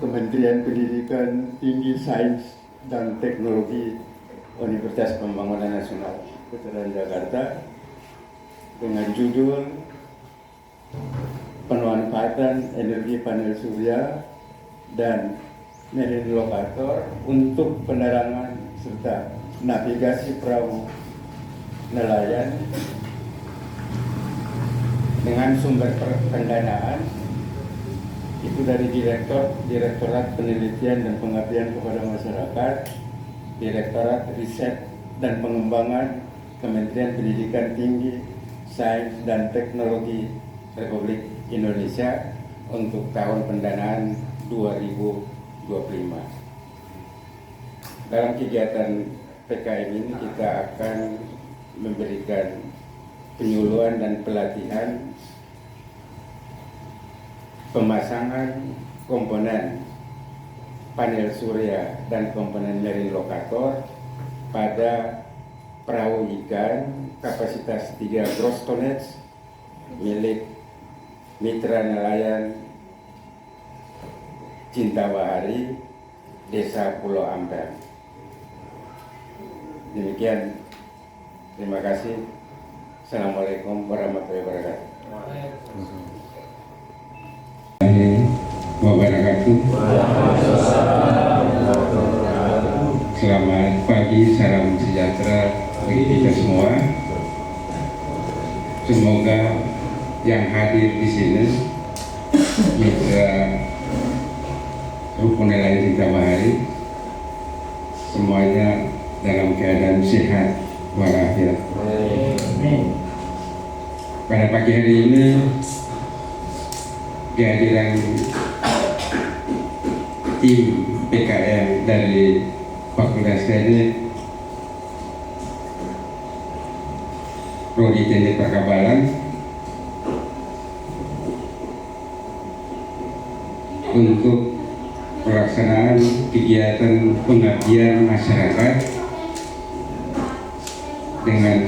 Kementerian Pendidikan Tinggi Sains dan Teknologi Universitas Pembangunan Nasional Veteran Jakarta dengan judul Pemanfaatan Energi Panel Surya dan Marine Locator untuk penerangan serta navigasi perahu nelayan dengan sumber pendanaan itu dari Direktorat Penelitian dan Pengabdian kepada Masyarakat, Direktorat Riset dan Pengembangan Kementerian Pendidikan Tinggi, Sains dan Teknologi Republik Indonesia untuk tahun pendanaan 2025. Dalam kegiatan PKM ini kita akan memberikan penyuluhan dan pelatihan pemasangan komponen panel surya dan komponen marine locator pada perahu ikan kapasitas 3 gross tonnage milik Mitra Nelayan Cinta Bahari, Desa Pulau Ampel. Demikian, terima kasih. Assalamualaikum warahmatullahi wabarakatuh. Selamat pagi, salam sejahtera bagi kita semua. Semoga yang hadir di sini mitra rukun nelayan Cinta Bahari semuanya dalam keadaan sehat walafiat. Pada pagi hari ini kehadiran tim PKM dari Fakultas Teknik Prodi Teknik Perkapalan untuk pelaksanaan kegiatan pengabdian masyarakat dengan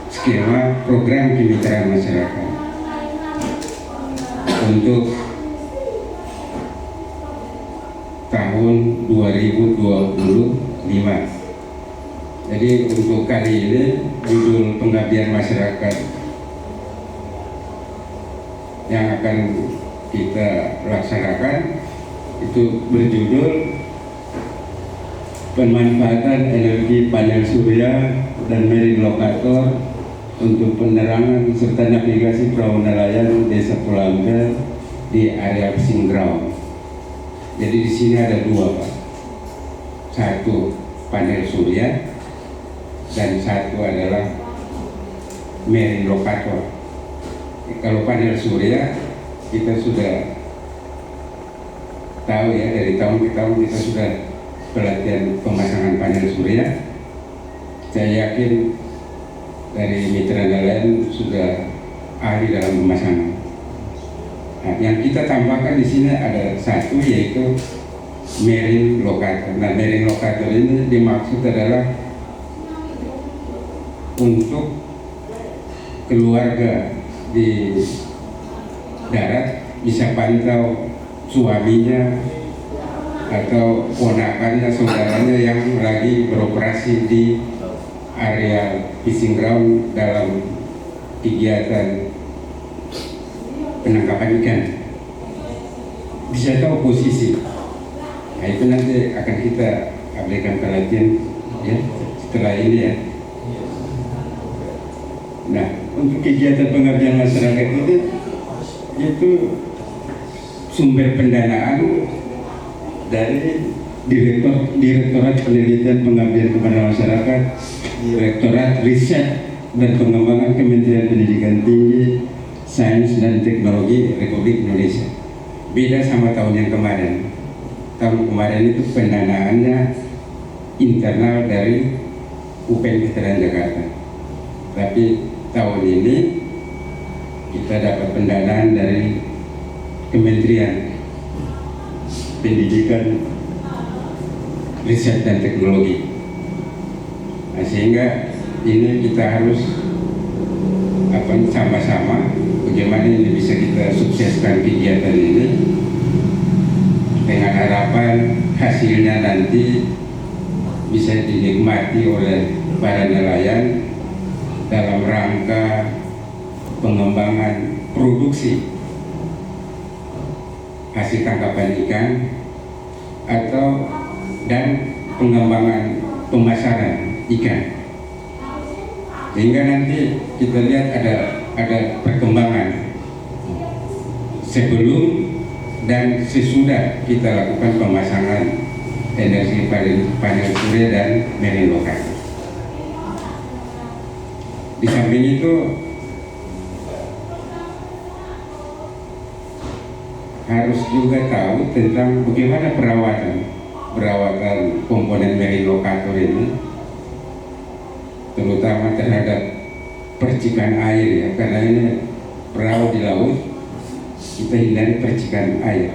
skema program kemitraan masyarakat untuk tahun 2025. Jadi untuk kali ini judul pengabdian masyarakat yang akan kita laksanakan itu berjudul Pemanfaatan Energi Panel Surya dan Marine Locator untuk penerangan serta navigasi perahu nelayan Desa Pulau Ampel di area fishing ground. Jadi di sini ada dua, Pak. Satu panel surya dan satu adalah marine locator. Kalau panel surya kita sudah tahu ya, dari tahun ke tahun kita sudah pelatihan pemasangan panel surya. Saya yakin dari mitra nelayan sudah ahli dalam pemasangan. Nah, yang kita tambahkan di sini ada satu, yaitu marine locator. Nah, marine locator ini dimaksud adalah untuk keluarga di darat bisa pantau suaminya atau ponakannya, saudaranya yang lagi beroperasi di area fishing ground dalam kegiatan penangkapan ikan, bisa tahu posisi. Nah, itu nanti akan kita berikan pelatihan ya setelah ini ya. Nah, untuk kegiatan pengabdian masyarakat itu sumber pendanaan dari Direktorat Penelitian Pengabdian kepada Masyarakat, Direktorat Riset dan Pengembangan Kementerian Pendidikan Tinggi, Sains dan Teknologi Republik Indonesia. Beda sama tahun yang kemarin. Tahun kemarin itu pendanaannya internal dari UPN Veteran Jakarta. Tapi tahun ini kita dapat pendanaan dari Kementerian Pendidikan, Riset dan Teknologi. Nah, sehingga ini kita harus sama-sama bagaimana ini bisa kita sukseskan kegiatan ini dengan harapan hasilnya nanti bisa dinikmati oleh para nelayan dalam rangka pengembangan produksi hasil tangkapan ikan dan pengembangan pemasaran ikan, sehingga nanti kita lihat ada perkembangan sebelum dan sesudah kita lakukan pemasangan energi panel surya dan marine locator. Di samping itu harus juga tahu tentang bagaimana perawatan komponen marine locator ini, terutama terhadap percikan air ya, karena ini perahu di laut, kita hindari percikan air.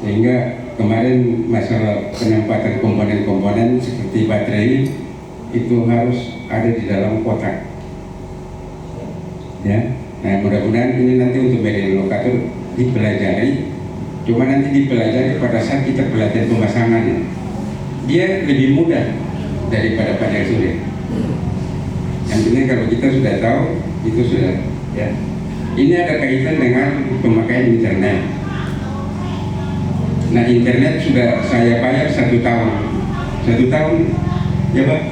Sehingga kemarin masalah penempatan komponen-komponen seperti baterai itu harus ada di dalam kotak ya. Nah, mudah-mudahan ini nanti untuk marine locator dipelajari, cuma nanti dipelajari pada saat kita belajar pemasangannya. Dia lebih mudah daripada panel surya. Yang penting kalau kita sudah tahu, itu sudah ya. Ini ada kaitan dengan pemakaian internet. Nah, internet sudah saya bayar 1 tahun. 1 tahun ya Pak?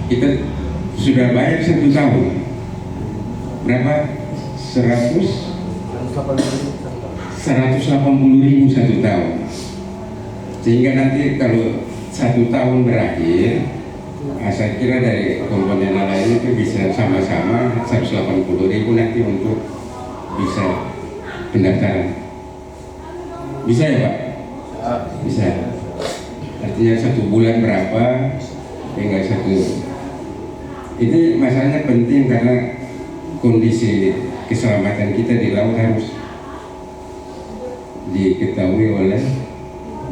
Kita sudah bayar 1 tahun. Berapa? 180.000 1 tahun. Sehingga nanti kalau 1 tahun berakhir, saya kira dari komponen lain itu bisa sama-sama 180.000 nanti untuk bisa pendaftaran. Bisa ya Pak? Bisa. Artinya 1 bulan berapa? Tinggal 1. Ini masalahnya penting karena kondisi keselamatan kita di laut harus diketahui oleh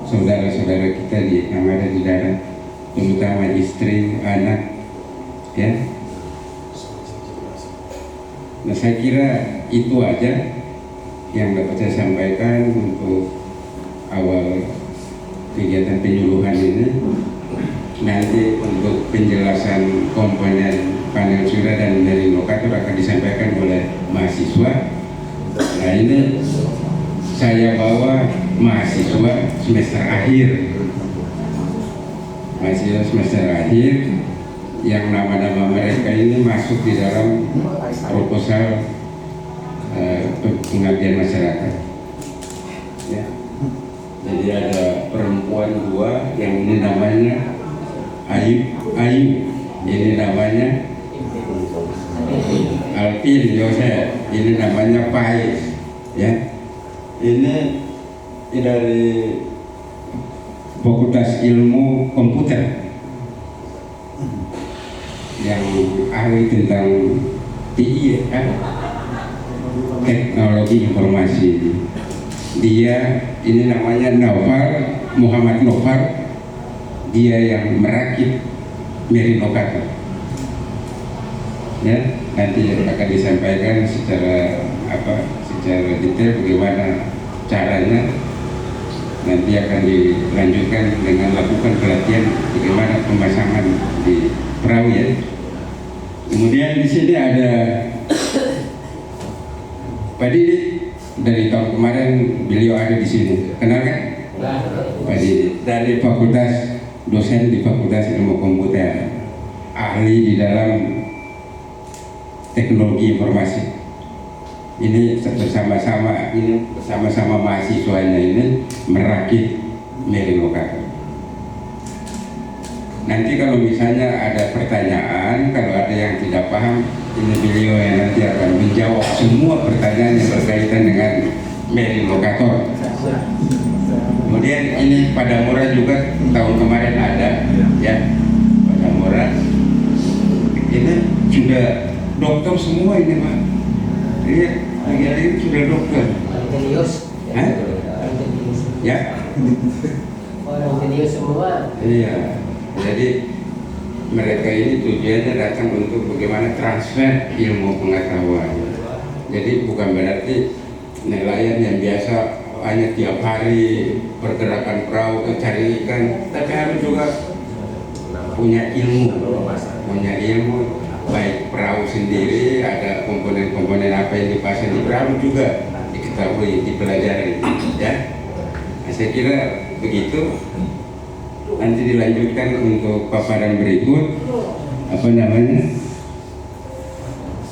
saudara-saudara kita yang ada di darat, terutama istri, anak, ya. Nah, saya kira itu aja yang dapat saya sampaikan untuk awal kegiatan penyuluhan ini. Nanti untuk penjelasan komponen panel surya dan marine locator akan disampaikan oleh mahasiswa. Nah, ini saya bawa mahasiswa semester akhir, yang nama-nama mereka ini masuk di dalam proposal pengabdian masyarakat ya. Jadi ada perempuan 2 yang ini namanya Ayu, ini namanya Alvin Yosef, ini namanya Pais ya. Ini dari Fakultas Ilmu Komputer yang ahli tentang TI kan, teknologi informasi. Dia ini namanya Muhammad Novar. Dia yang merakit marine locator. Ya, nanti akan disampaikan secara detail bagaimana caranya. Nanti akan dilanjutkan dengan lakukan pelatihan bagaimana pemasangan di perahu ya. Kemudian di sini ada Pak Didi, dari tahun kemarin beliau ada di sini. Kenal kan? Pak Didi dari dosen di Fakultas Ilmu Komputer, ahli di dalam teknologi informasi. Ini bersama-sama mahasiswanya ini merakit marine locator. Nanti kalau misalnya ada pertanyaan, kalau ada yang tidak paham, ini beliau yang nanti akan menjawab semua pertanyaan yang berkaitan dengan marine locator. Kemudian ini Padamora juga tahun kemarin ada ya, Padamora. Ini sudah dokter semua ini Pak. Lihat, ini sudah dokter. Ya. Orang jenius semua. Iya. Jadi mereka ini tujuannya datang untuk bagaimana transfer ilmu pengetahuan. Jadi bukan berarti nelayan yang biasa hanya tiap hari pergerakan perahu ke cari ikan, tapi harus juga punya ilmu, baik perahu sendiri ada komponen-komponen apa yang dipasang di perahu juga diketahui, dipelajari, ya. Nah, saya kira begitu. Nanti dilanjutkan untuk paparan berikut apa namanya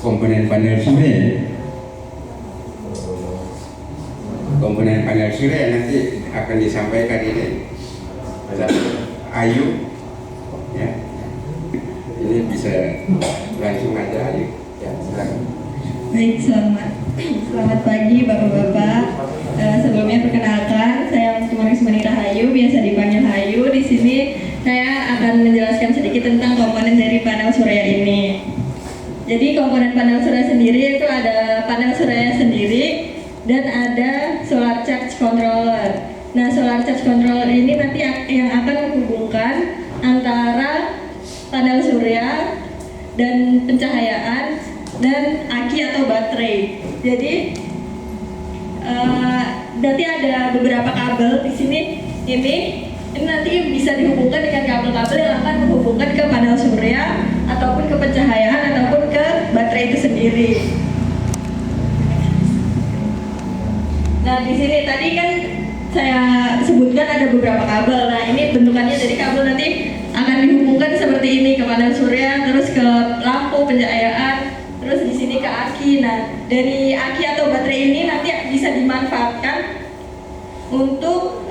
komponen panel surya. Komponen panel surya nanti akan disampaikan ini Ayu, ya. Ini bisa langsung aja Ayu, ya, silakan. Baik, selamat pagi Bapak-bapak. Sebelumnya perkenalkan, saya Tumarismani Rahayu, biasa dipanggil Hayu. Di sini saya akan menjelaskan sedikit tentang komponen dari panel surya ini. Jadi komponen panel surya sendiri itu ada panel surya sendiri dan ada solar charge controller. Nah, solar charge controller ini nanti yang akan menghubungkan antara panel surya dan pencahayaan dan aki atau baterai. Jadi nanti ada beberapa kabel di sini. Ini nanti bisa dihubungkan dengan kabel-kabel yang akan menghubungkan ke panel surya ataupun ke pencahayaan ataupun ke baterai itu sendiri. Nah, di sini tadi kan saya sebutkan ada beberapa kabel. Nah, ini bentukannya jadi kabel nanti akan dihubungkan seperti ini ke panel surya, terus ke lampu pencahayaan, terus di sini ke aki. Nah, dari aki atau baterai ini nanti bisa dimanfaatkan untuk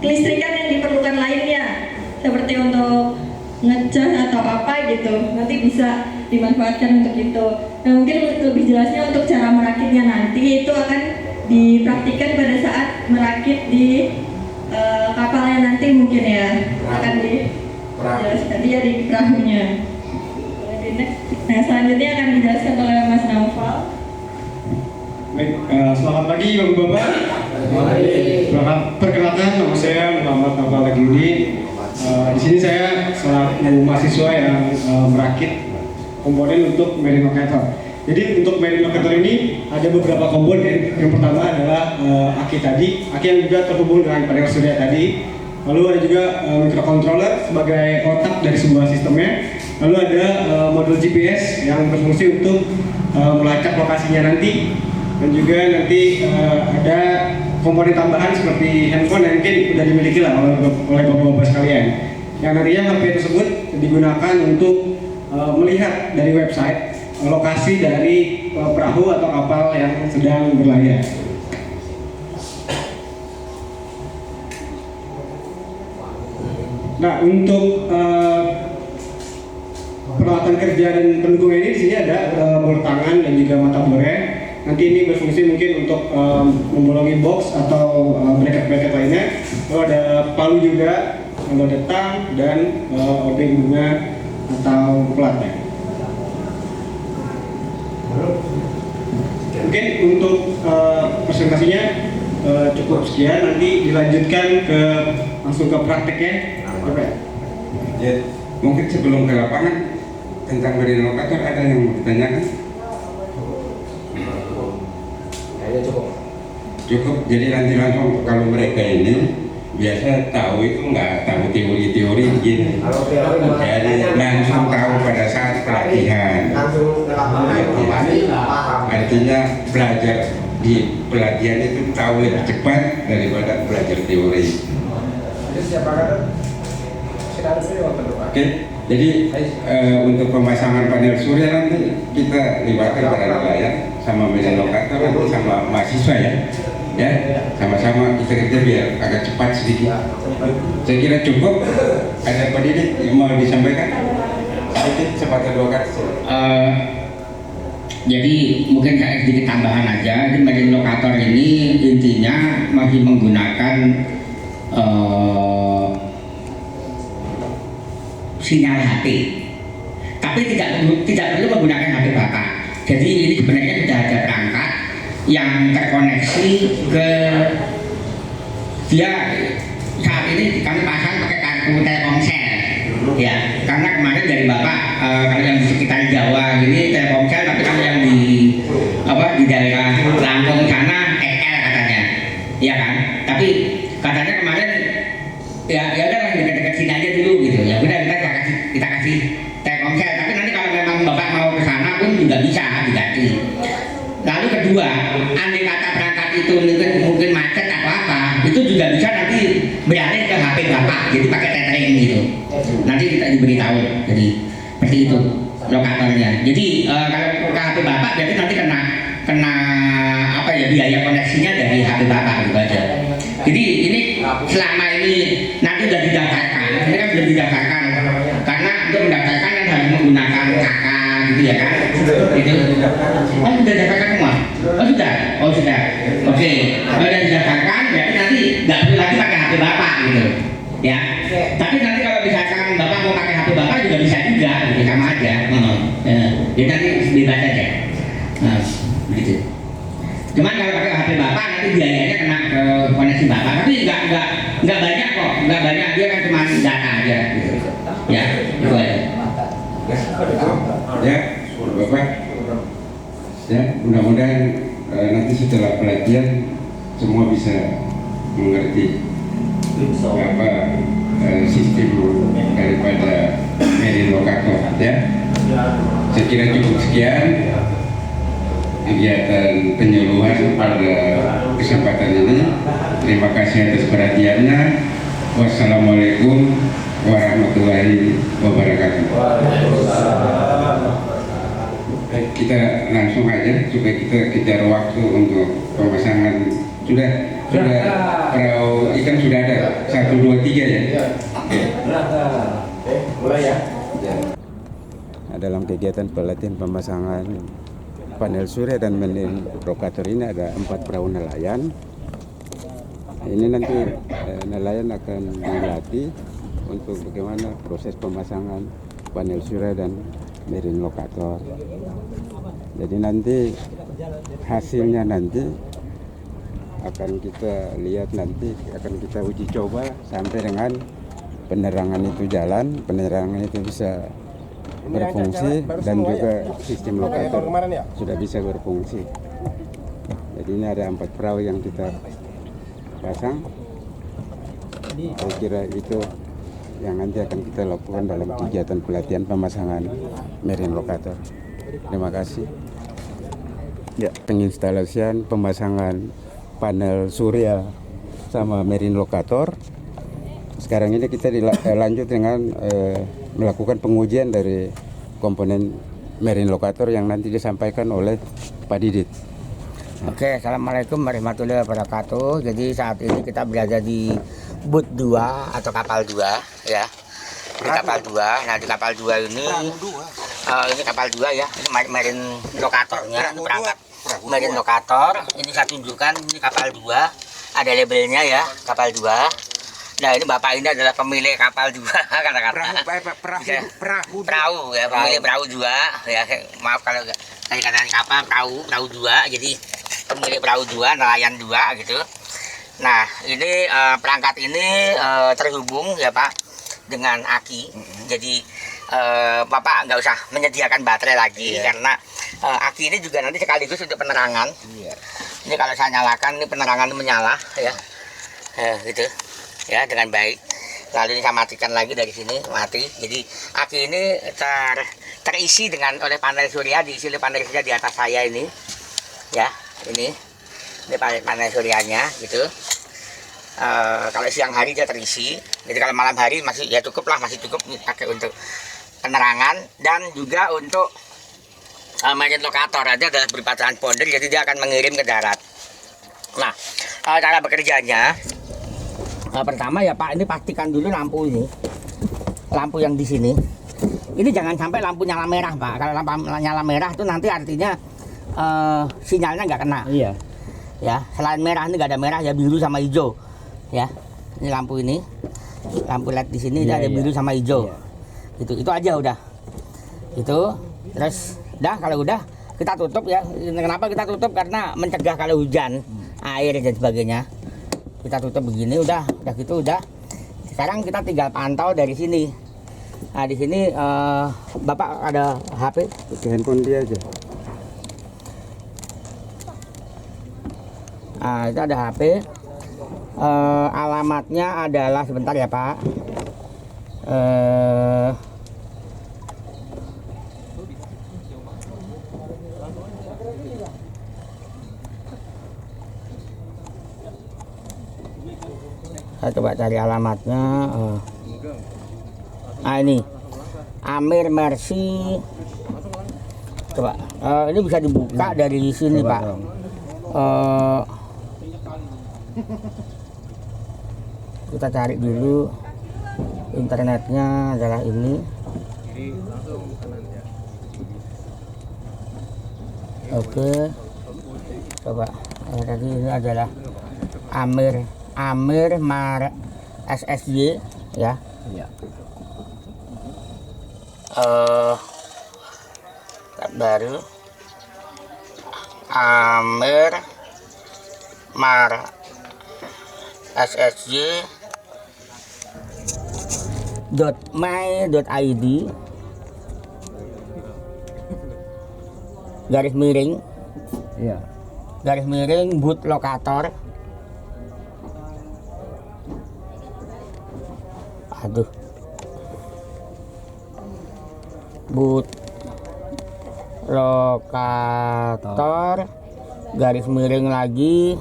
kelistrikan yang diperlukan lainnya, seperti untuk ngecas atau apa gitu. Nanti bisa dimanfaatkan untuk itu. Nah, mungkin lebih jelasnya untuk cara merakitnya nanti itu akan dipraktikkan pada saat merakit di kapalnya nanti mungkin ya, akan dijelaskan dia di perahunya. Nah, selanjutnya akan dijelaskan oleh Mas Naufal. Baik, selamat pagi Bapak-bapak. Perkenalkan, nama saya Muhammad Naufal Lagini. Di sini saya selaku mahasiswa yang merakit komponen untuk marine locator. Jadi untuk marine locator ini ada beberapa komponen. Yang pertama adalah aki tadi, aki yang juga terhubung dengan panel surya tadi. Lalu ada juga microcontroller sebagai otak dari sebuah sistemnya. Lalu ada modul GPS yang berfungsi untuk melacak lokasinya nanti. Dan juga nanti ada komponen tambahan seperti handphone yang mungkin sudah dimiliki lah oleh bapak-bapak sekalian. Yang nantinya HP tersebut digunakan untuk melihat dari website lokasi dari perahu atau kapal yang sedang berlayar. Nah, untuk peralatan kerja dan pendukungnya ini di sini ada bor tangan dan juga mata bornya. Nanti ini berfungsi mungkin untuk membolongi box atau bracket-bracket lainnya. Lalu ada palu juga, lalu ada tang dan obeng bunga atau platnya. Mungkin untuk presentasinya cukup sekian. Nanti dilanjutkan ke langsung ke prakteknya. Ya, mungkin sebelum ke lapangan tentang marine locator ada yang mau ditanyakan? Cukup, jadi nanti langsung kalau mereka ini biasa tahu itu nggak tahu teori-teori begini. Jadi langsung tahu pada saat pelatihan. Artinya belajar di pelatihan itu tahu lebih cepat daripada belajar teori. Oke, jadi untuk pemasangan panel surya nanti kita libatkan para nelayan sama marine locator nanti sama mahasiswa ya, sama-sama kita kerja biar agak cepat sedikit. Saya kira cukup. Ada Pak Didik yang mau disampaikan sedikit sepatah dua kata. Jadi mungkin saya sedikit tambahan aja. Di marine locator ini intinya masih menggunakan sinyal HP, tapi tidak perlu menggunakan HP Bapak. Jadi ini sebenarnya sudah ada perangkat yang terkoneksi ke dia. Saat ini kami pasang pakai kartu Telkomsel ya, karena kemarin dari Bapak kalau yang di sekitar Jawa ini Telkomsel, tapi kalau yang di daerah Lampung sana EL katanya tapi katanya kemarin ya udah yang dekat-dekat sini aja dulu gitu ya, udah kita kasih Telkomsel, tapi nanti kalau memang bapak mau ke sana pun juga bisa diganti. Lalu kedua, andai kata perangkat itu mungkin macet atau apa, itu juga bisa nanti beralih ke HP bapak, jadi pakai tethering gitu. Nanti kita diberitahu, jadi seperti itu lokatornya. Jadi kalau ke HP bapak, jadi nanti kena apa ya, biaya koneksinya dari HP bapak gitu aja. Jadi ini selama ini nanti sudah didaftarkan, ini kan sudah didaftarkan, karena untuk mendaftarkan kan harus menggunakan KK gitu ya kan? Itu. Oh sudah didaftarkan semua? Oh sudah? Oh sudah. Oke. Kalau sudah didaftarkan, berarti nanti nggak perlu lagi pakai HP bapak gitu. Ya. Tapi nanti kalau misalkan bapak mau pakai HP bapak juga bisa juga, gitu, sama aja. Jadi nanti bebas aja. Nah, begitu. Cuman kalau pakai HP bapak nanti biayanya kena ke koneksi bapak, tapi nggak banyak kok, nggak banyak, dia kan cuma data aja gitu. Ya, itu aja. Ya, Bapak. Ya, mudah-mudahan nanti setelah pelatihan semua bisa mengerti apa sistem daripada Merin Lokator. Ya, saya kira cukup sekian kegiatan penyuluhan pada kesempatan ini. Terima kasih atas perhatiannya. Wassalamualaikum warahmatullahi wabarakatuh. Baik, kita langsung aja supaya kita kejar waktu untuk pemasangan. Sudah perahu ikan sudah ada 1, 2, 3 ya. Mulai ya. Dalam kegiatan pelatihan pemasangan panel surya dan Merin Lokator ini ada 4 perahu nelayan. Ini nanti nelayan akan dilatih untuk bagaimana proses pemasangan panel surya dan Merin Lokator. Jadi nanti hasilnya nanti akan kita lihat, nanti akan kita uji coba sampai dengan penerangan itu jalan, penerangan itu bisa berfungsi dan juga sistem lokator sudah bisa berfungsi. Jadi ini ada 4 perahu yang kita pasang. Saya kira itu yang nanti akan kita lakukan dalam kegiatan pelatihan pemasangan Merin Lokator. Terima kasih. Ya, penginstalasian pemasangan panel surya sama Merin Lokator. Sekarang ini kita lanjut dengan melakukan pengujian dari komponen Merin Lokator yang nanti disampaikan oleh Pak Didit. Oke, assalamualaikum warahmatullahi wabarakatuh. Jadi saat ini kita berada di boot 2 atau kapal 2 ya. Di kapal 2. Nah di kapal 2 ini kapal 2 ya. Ini Merin Lokatornya, perangkat Merin Lokator. Ini saya tunjukkan, ini kapal 2. Ada labelnya ya, kapal 2. Nah ini bapak ini adalah pemilik kapal 2 kata-kata. Perahu ya, pemilik perahu 2 ya. Maaf kalau tadi katanya kapal, perahu 2. Jadi pemilik perahu 2, nelayan 2 gitu. Nah ini perangkat ini terhubung ya Pak dengan aki. Jadi Bapak nggak usah menyediakan baterai lagi karena aki ini juga nanti sekaligus untuk penerangan. Ini kalau saya nyalakan, ini penerangan menyala ya, gitu ya, dengan baik. Lalu ini saya matikan lagi dari sini, mati. Jadi aki ini terisi oleh panel surya, diisi oleh panel surya di atas saya ini ya. Ini panel suryanya gitu. Kalau siang hari dia terisi, jadi kalau malam hari masih ya cukup lah, masih cukup dipakai untuk penerangan dan juga untuk Merin Lokator aja adalah berupa transponder, jadi dia akan mengirim ke darat. Nah cara bekerjanya pertama ya Pak, ini pastikan dulu lampu ini, lampu yang di sini ini jangan sampai lampu nyala merah Pak. Kalau lampu nyala merah itu nanti artinya sinyalnya nggak kena. Iya. Ya, selain merah ini nggak ada merah ya, biru sama hijau. Ya, ini lampu ini, lampu LED di sini ada biru sama hijau. Itu aja udah. Itu terus udah, kalau udah kita tutup ya. Kenapa kita tutup? Karena mencegah kalau hujan, air dan sebagainya. Kita tutup begini, udah gitu udah. Sekarang kita tinggal pantau dari sini. Nah di sini Bapak ada HP? Handphone dia aja. Nah, itu ada HP. Alamatnya adalah, sebentar ya Pak. Saya coba cari alamatnya. Ini Amir Mercy. Coba ini bisa dibuka dari sini Pak. Kita cari dulu, internetnya adalah ini. Oke, coba tadi ini adalah Amir Mar SSY ya. Iya. Baru Amir Mar SSY .my.id garis miring Iya. boot lokator. Aduh, boot lokator garis miring lagi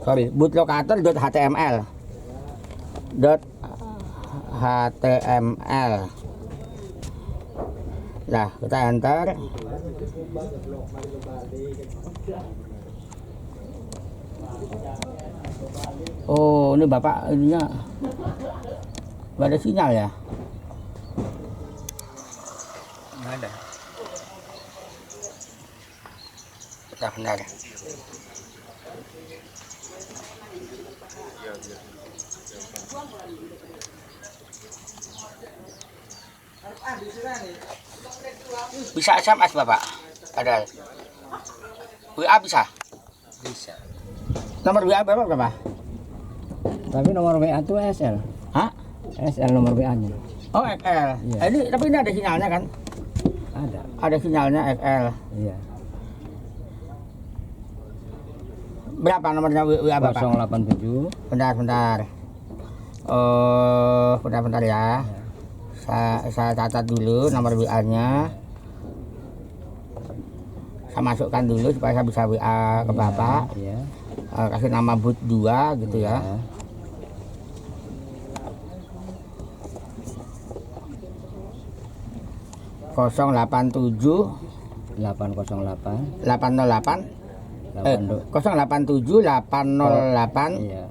bootlocator.html Nah, kita enter. Oh, ini Bapak ininya nggak ada sinyal ya? Nggak ada. Benar. Bisa SMS Bapak? Ada. WA bisa? Bisa. Nomor WA berapa? Tapi nomor WA itu SL. Hah? SL nomor WA-nya. Oh, XL. Iya. Tapi ini ada sinyalnya kan? Ada. Ada sinyalnya XL. Iya. Berapa nomornya WA Bapak? 087. Bentar. Bentar ya. Saya catat dulu nomor WA-nya. Saya masukkan dulu supaya saya bisa WA ke Bapak. Iya. Kasih nama boot 2 gitu ya. 087 808 808 087 808 iya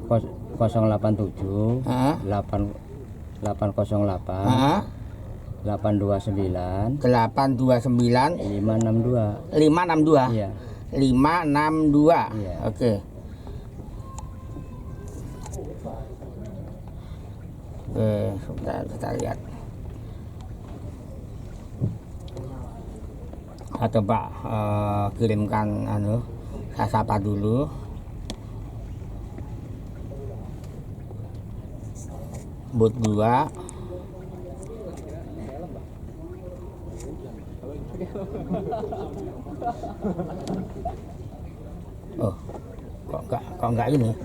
087 Heeh. 808 Heeh. 829 829 562 562 iya 562 Iya. Oke. Sebentar kita lihat. Saya coba kirimkan saya sapa dulu. Boot 2. Oh, kok enggak ini?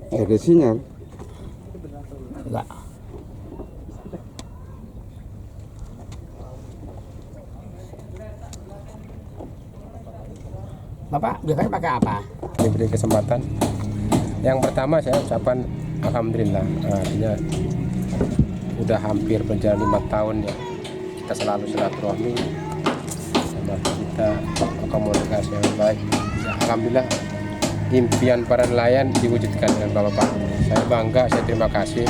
Ada sinyal. Enggak. Bapak biasanya pakai apa? Diberi kesempatan. Yang pertama saya ucapkan alhamdulillah, artinya udah hampir berjalan 5 tahun ya kita selalu silaturahmi sama kita, komunikasi yang baik ya, alhamdulillah impian para nelayan diwujudkan dengan Bapak. Saya bangga, saya terima kasih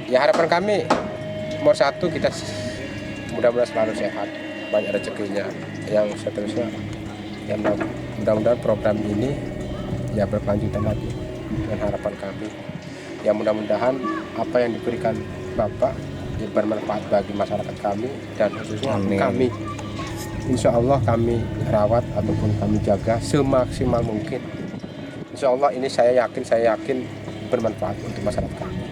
ya. Harapan kami nomor 1, kita mudah-mudahan selalu sehat, banyak rezekinya. Yang seterusnya ya, mudah-mudahan program ini ya berkelanjutan lagi dengan harapan kami ya, mudah-mudahan apa yang diberikan Bapak ya bermanfaat bagi masyarakat kami dan khususnya kami. Insya Allah kami rawat ataupun kami jaga semaksimal mungkin. Insya Allah ini saya yakin bermanfaat untuk masyarakat kami.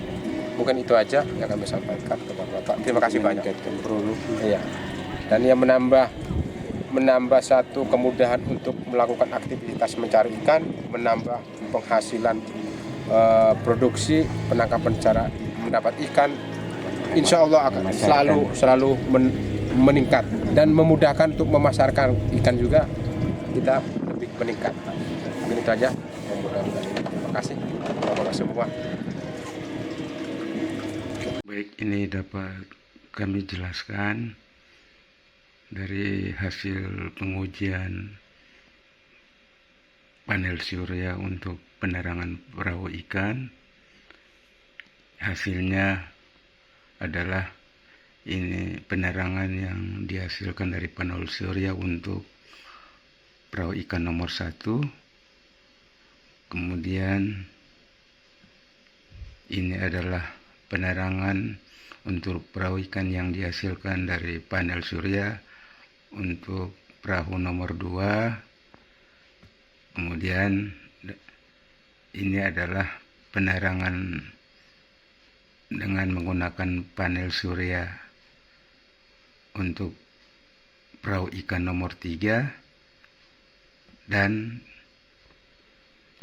Mungkin itu aja yang kami sampaikan kepada Bapak. Terima kasih banyak. Meningkatkan produksi. Iya. Dan yang menambah satu kemudahan untuk melakukan aktivitas mencari ikan, menambah penghasilan produksi penangkapan cara mendapat ikan, insya Allah akan selalu meningkat dan memudahkan untuk memasarkan ikan juga kita lebih meningkat. Mungkin itu aja. Terima kasih kepada semua. Baik, ini dapat kami jelaskan dari hasil pengujian panel surya untuk penerangan perahu ikan. Hasilnya adalah ini penerangan yang dihasilkan dari panel surya untuk perahu ikan nomor 1. Kemudian ini adalah penerangan untuk perahu ikan yang dihasilkan dari panel surya untuk perahu nomor 2. Kemudian ini adalah penerangan dengan menggunakan panel surya untuk perahu ikan nomor 3. Dan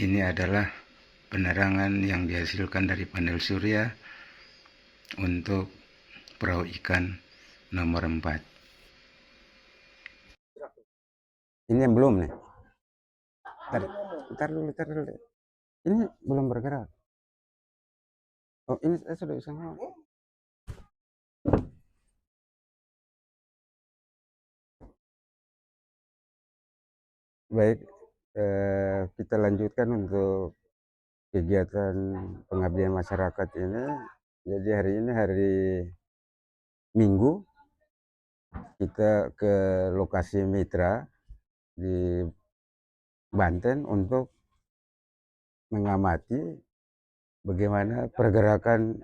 ini adalah penerangan yang dihasilkan dari panel surya untuk perahu ikan nomor 4. Ini yang belum nih. Ntar dulu. Ini belum bergerak. Oh, ini saya sudah bisa ngomong. Baik, kita lanjutkan untuk kegiatan pengabdian masyarakat ini. Jadi hari ini hari Minggu, kita ke lokasi mitra di Banten untuk mengamati bagaimana pergerakan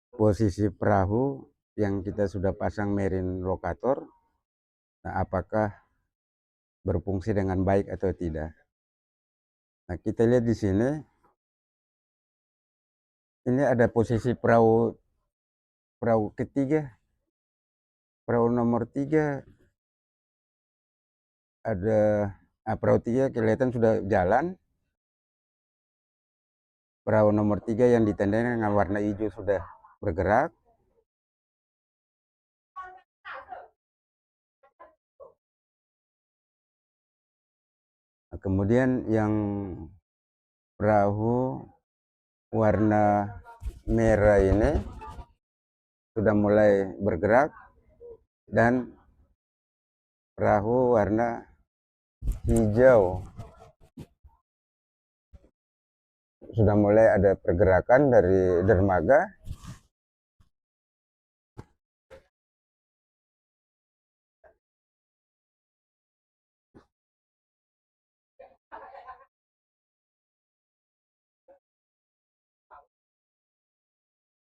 posisi perahu yang kita sudah pasang marine locator. Nah, apakah berfungsi dengan baik atau tidak? Nah, kita lihat di sini. Ini ada posisi perahu ketiga, perahu nomor 3 ada. Perahu 3 kelihatan sudah jalan. Perahu nomor 3 yang ditandai dengan warna hijau sudah bergerak. Nah, kemudian yang perahu warna merah ini sudah mulai bergerak, dan perahu warna hijau sudah mulai ada pergerakan dari dermaga.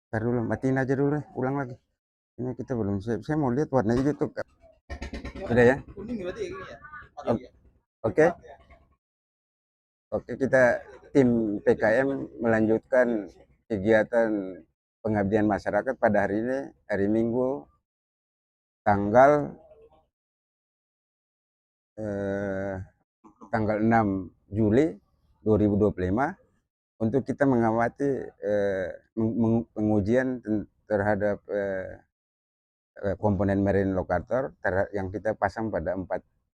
Ntar dulu, matiin aja dulu, ulang lagi. Ini kita belum siap. Saya mau lihat warna hijau tuh. Udah ya? Oke. Oke, kita tim PKM melanjutkan kegiatan pengabdian masyarakat pada hari ini, hari Minggu, tanggal 6 Juli 2025, untuk kita mengamati pengujian terhadap komponen marine locator yang kita pasang pada 4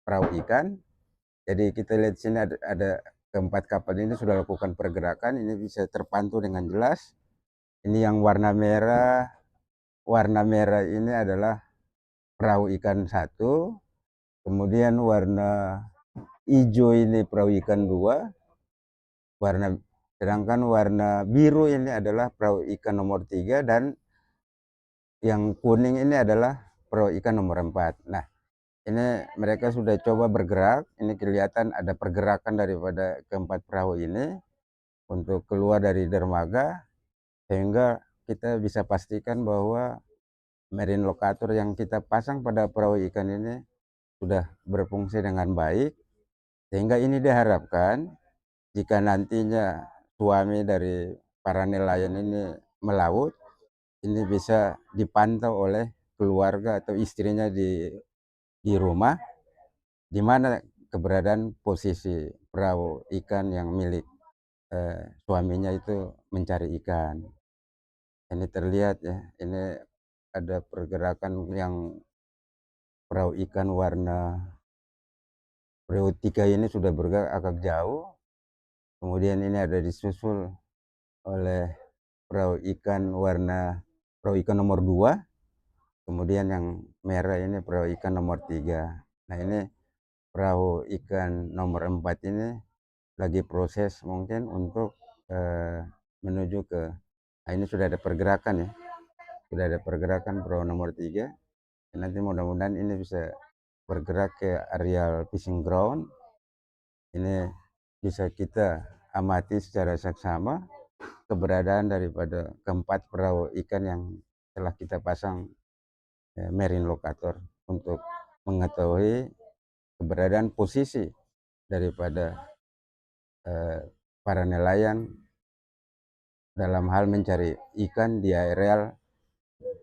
perahu ikan. Jadi kita lihat sini ada keempat kapal ini sudah lakukan pergerakan. Ini bisa terpantau dengan jelas. Ini yang warna merah ini adalah perahu ikan 1. Kemudian warna hijau ini perahu ikan 2. Sedangkan warna biru ini adalah perahu ikan nomor 3, dan yang kuning ini adalah perahu ikan nomor 4. Nah, ini mereka sudah coba bergerak. Ini kelihatan ada pergerakan daripada keempat perahu ini untuk keluar dari dermaga, sehingga kita bisa pastikan bahwa marine locator yang kita pasang pada perahu ikan ini sudah berfungsi dengan baik, sehingga ini diharapkan jika nantinya suami dari para nelayan ini melaut, ini bisa dipantau oleh keluarga atau istrinya di rumah, di mana keberadaan posisi perahu ikan yang milik suaminya itu mencari ikan. Ini terlihat ya, ini ada pergerakan yang perahu ikan warna Freatika ini sudah bergerak agak jauh, kemudian ini ada disusul oleh perahu ikan nomor 2, kemudian yang merah ini perahu ikan nomor 3. Nah ini perahu ikan nomor 4 ini lagi proses mungkin untuk menuju ke, nah ini sudah ada pergerakan ya, sudah ada pergerakan perahu nomor 3. Nanti mudah-mudahan ini bisa bergerak ke areal fishing ground. Ini bisa kita amati secara saksama keberadaan daripada keempat perahu ikan yang telah kita pasang marine locator untuk mengetahui keberadaan posisi daripada para nelayan dalam hal mencari ikan di areal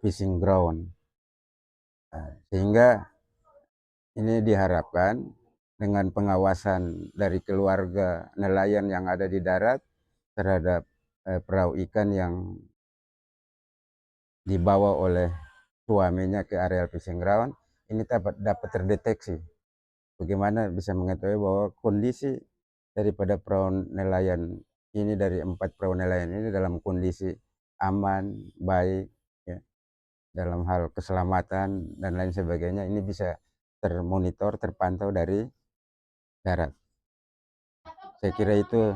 fishing ground. Sehingga ini diharapkan dengan pengawasan dari keluarga nelayan yang ada di darat terhadap perahu ikan yang dibawa oleh suaminya ke areal fishing ground, ini dapat terdeteksi. Bagaimana bisa mengetahui bahwa kondisi daripada perahu nelayan ini, dari 4 perahu nelayan ini dalam kondisi aman, baik, ya, dalam hal keselamatan dan lain sebagainya, ini bisa termonitor, terpantau dari darat. Saya kira itu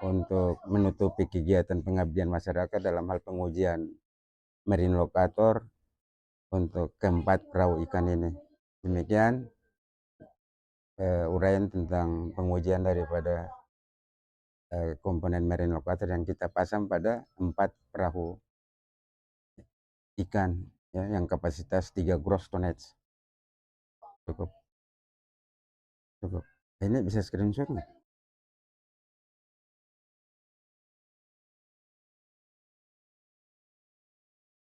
untuk menutupi kegiatan pengabdian masyarakat dalam hal pengujian marine locator untuk keempat perahu ikan ini. Demikian uraian tentang pengujian daripada komponen marine locator yang kita pasang pada 4 perahu ikan ya, yang kapasitas 3 gross tonnage. Cukup. Ini bisa screenshot nggak?